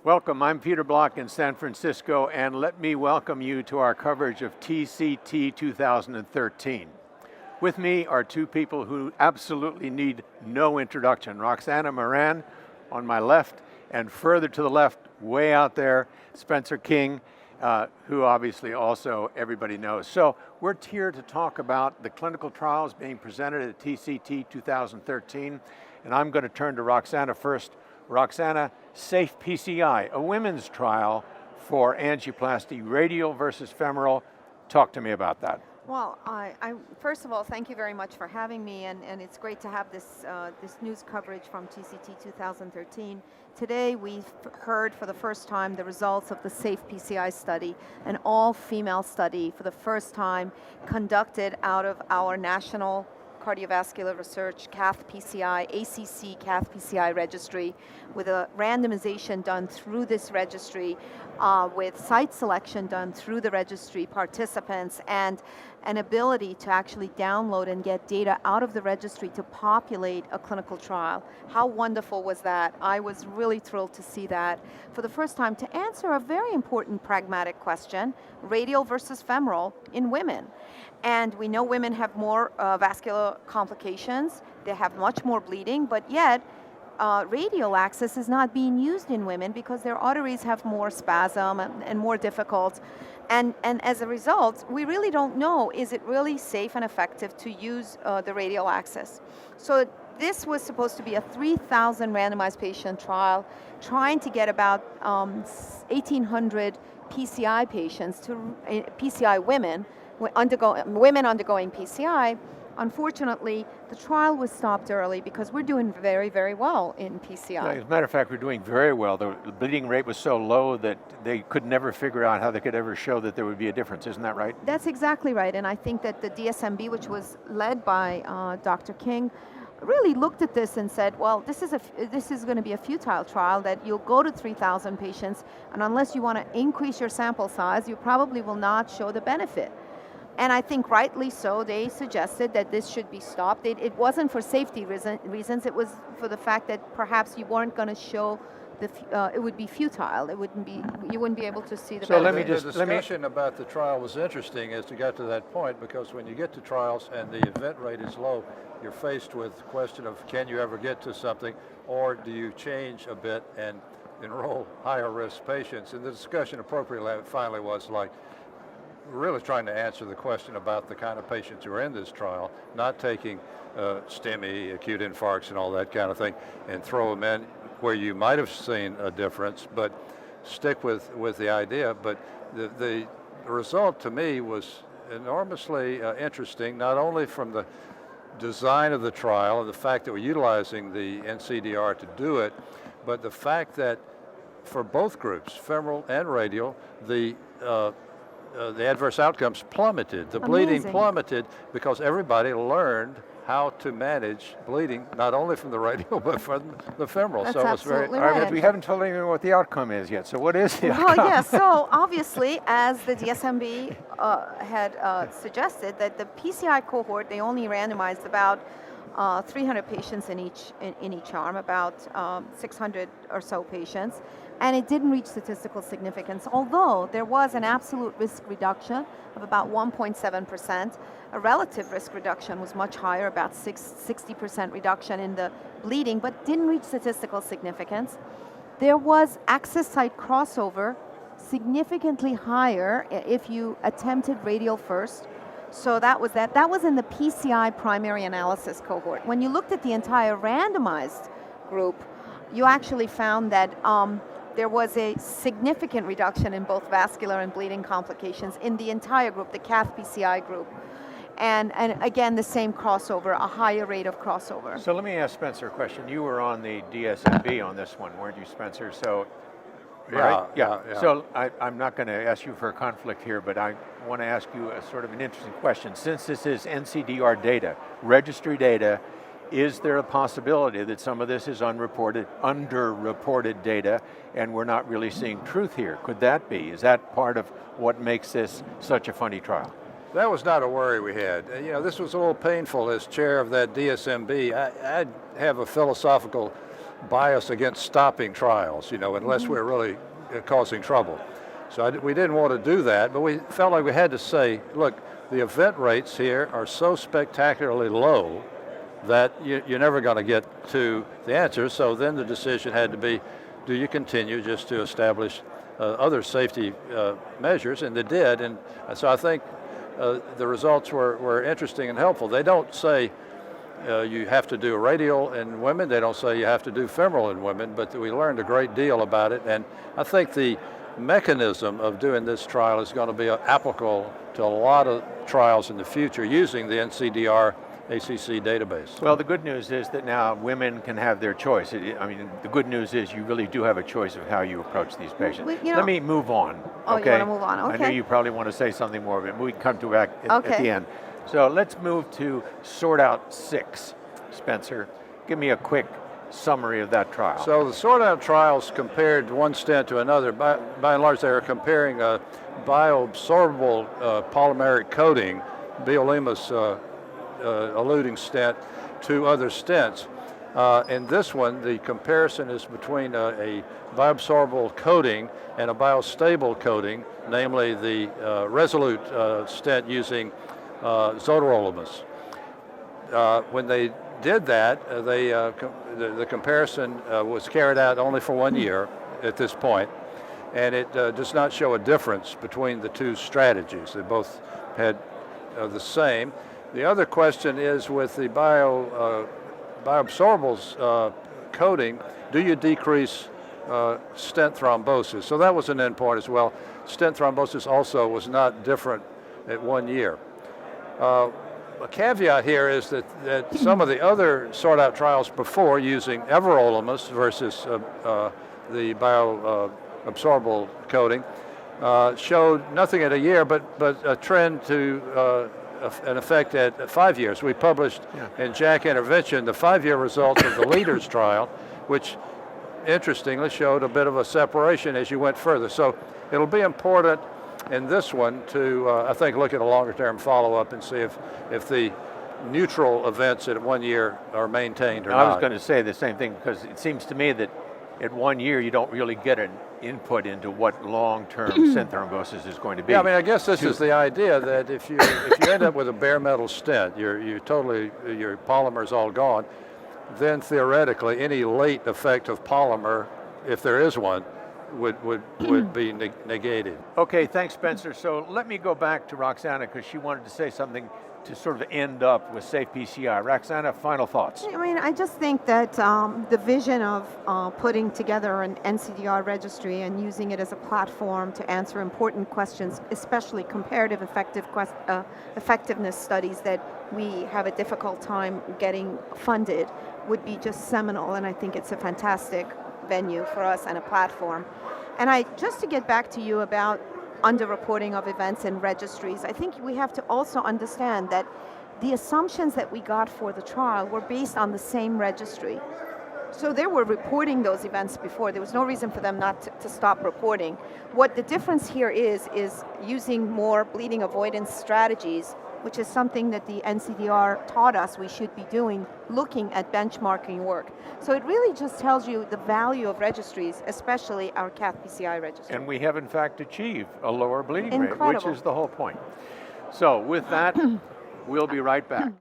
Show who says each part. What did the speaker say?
Speaker 1: Welcome, I'm Peter Block in San Francisco, and let me welcome you to our coverage of TCT 2013. With me are two people who absolutely need no introduction. Roxana Moran on my left, and further to the left, way out there, Spencer King, who obviously also everybody knows. So we're here to talk about the clinical trials being presented at TCT 2013, and I'm going to turn to Roxana first. Roxana, SAFE-PCI, a women's trial for angioplasty, radial versus femoral. Talk to me about that.
Speaker 2: Well, first of all, thank you very much for having me, and it's great to have this news coverage from TCT 2013. Today, we've heard for the first time the results of the SAFE-PCI study, an all-female study for the first time conducted out of our National Cardiovascular Research Cath-PCI, ACC Cath-PCI registry, with a randomization done through this registry, with site selection done through the registry participants, and an ability to actually download and get data out of the registry to populate a clinical trial. How wonderful was that? I was really thrilled to see that for the first time to answer a very important pragmatic question, radial versus femoral in women. And we know women have more vascular complications, they have much more bleeding, but yet radial access is not being used in women because their arteries have more spasm and more difficult. And as a result, we really don't know, is it really safe and effective to use the radial access? So this was supposed to be a 3,000 randomized patient trial, trying to get about 1,800 PCI patients, PCI women, women undergoing PCI. Unfortunately, the trial was stopped early because we're doing very, very well in PCI.
Speaker 1: Yeah, as a matter of fact, we're doing very well. The bleeding rate was so low that they could never figure out how they could ever show that there would be a difference. Isn't that right?
Speaker 2: That's exactly right. And I think that the DSMB, which was led by Dr. King, really looked at this and said, well, this is going to be a futile trial, that you'll go to 3,000 patients, and unless you want to increase your sample size, you probably will not show the benefit. And I think rightly so, they suggested that this should be stopped. It wasn't for safety reasons, it was for the fact that perhaps you weren't going to show, it would be futile. You wouldn't be able to see the benefit.
Speaker 3: The discussion about the trial was interesting as you got to that point, because when you get to trials and the event rate is low, you're faced with the question of, can you ever get to something, or do you change a bit and enroll higher risk patients? And the discussion appropriately finally was like, really trying to answer the question about the kind of patients who are in this trial, not taking STEMI, acute infarcts and all that kind of thing, and throw them in where you might have seen a difference, but stick with the idea. But the result to me was enormously interesting, not only from the design of the trial and the fact that we're utilizing the NCDR to do it, but the fact that for both groups, femoral and radial, the adverse outcomes plummeted. The bleeding plummeted because everybody learned how to manage bleeding, not only from the radial, but from the femoral.
Speaker 2: That's
Speaker 3: so it was very
Speaker 2: right.
Speaker 1: We haven't told anyone what the outcome is yet, so what is the outcome?
Speaker 2: Well, yeah, so obviously, as the DSMB had suggested, that the PCI cohort, they only randomized about 300 patients in each arm, about 600 or so patients, and it didn't reach statistical significance, although there was an absolute risk reduction of about 1.7%. A relative risk reduction was much higher, about 60% reduction in the bleeding, but didn't reach statistical significance. There was access site crossover, significantly higher if you attempted radial first. So that was that. That was in the PCI primary analysis cohort. When you looked at the entire randomized group, you actually found that there was a significant reduction in both vascular and bleeding complications in the entire group, the Cath-PCI group. And again, the same crossover, a higher rate of crossover.
Speaker 1: So let me ask Spencer a question. You were on the DSMB on this one, weren't you, Spencer? So, right? Yeah. So I'm not going to ask you for a conflict here, but I want to ask you a sort of an interesting question. Since this is NCDR data, registry data, is there a possibility that some of this is underreported data, and we're not really seeing truth here? Could that be? Is that part of what makes this such a funny trial?
Speaker 3: That was not a worry we had. You know, this was a little painful as chair of that DSMB. I have a philosophical bias against stopping trials, unless we're really causing trouble. So we didn't want to do that, but we felt like we had to say, look, the event rates here are so spectacularly low that you're never going to get to the answer. So then the decision had to be, do you continue just to establish other safety measures? And they did, and so I think the results were interesting and helpful. They don't say you have to do a radial in women, they don't say you have to do femoral in women, but we learned a great deal about it, and I think the mechanism of doing this trial is going to be applicable to a lot of trials in the future using the NCDR ACC database.
Speaker 1: Well, the good news is that now women can have their choice. I mean, the good news is you really do have a choice of how you approach these patients. Let me move on.
Speaker 2: Oh,
Speaker 1: okay?
Speaker 2: You want to move on? Okay.
Speaker 1: I know you probably want to say something more, but we can come to back at the end. So let's move to Sort Out 6. Spencer, give me a quick summary of that trial.
Speaker 3: So the Sort Out trials compared one stent to another. By and large, they are comparing a bioabsorbable polymeric coating, Biolemus eluting stent, to other stents. In this one, the comparison is between a bioabsorbable coating and a biostable coating, namely the Resolute stent using zotorolimus. When they did that, the comparison was carried out only for 1 year at this point, and it does not show a difference between the two strategies. They both had the same. The other question is with the bioabsorbables coating, do you decrease stent thrombosis? So that was an endpoint as well. Stent thrombosis also was not different at 1 year. A caveat here is that some of the other sort-out trials before using everolimus versus the bioabsorbable coating showed nothing at a year, but a trend to an effect at 5 years. We published in JACC Intervention the 5-year results of the LEADERS trial, which interestingly showed a bit of a separation as you went further. So it'll be important in this one to, I think, look at a longer-term follow-up and see if the neutral events at 1 year are maintained or not.
Speaker 1: I was going to say the same thing, because it seems to me that at 1 year you don't really get an input into what long-term stent thrombosis is going to be.
Speaker 3: Yeah, I mean, I guess this is the idea that if you end up with a bare metal stent, your polymer's all gone, then theoretically any late effect of polymer, if there is one, would be negated.
Speaker 1: Okay, thanks, Spencer. So let me go back to Roxana, because she wanted to say something to sort of end up with SAFE-PCI. Roxana, final thoughts.
Speaker 2: I mean, I just think that the vision of putting together an NCDR registry and using it as a platform to answer important questions, especially comparative effectiveness studies that we have a difficult time getting funded, would be just seminal, and I think it's a fantastic venue for us and a platform. And just to get back to you about underreporting of events in registries, I think we have to also understand that the assumptions that we got for the trial were based on the same registry. So they were reporting those events before. There was no reason for them not to stop reporting. What the difference here is using more bleeding avoidance strategies, which is something that the NCDR taught us we should be doing, looking at benchmarking work. So it really just tells you the value of registries, especially our Cath-PCI registry.
Speaker 1: And we have in fact achieved a lower bleeding
Speaker 2: Incredible.
Speaker 1: rate, which is the whole point. So with that, we'll be right back.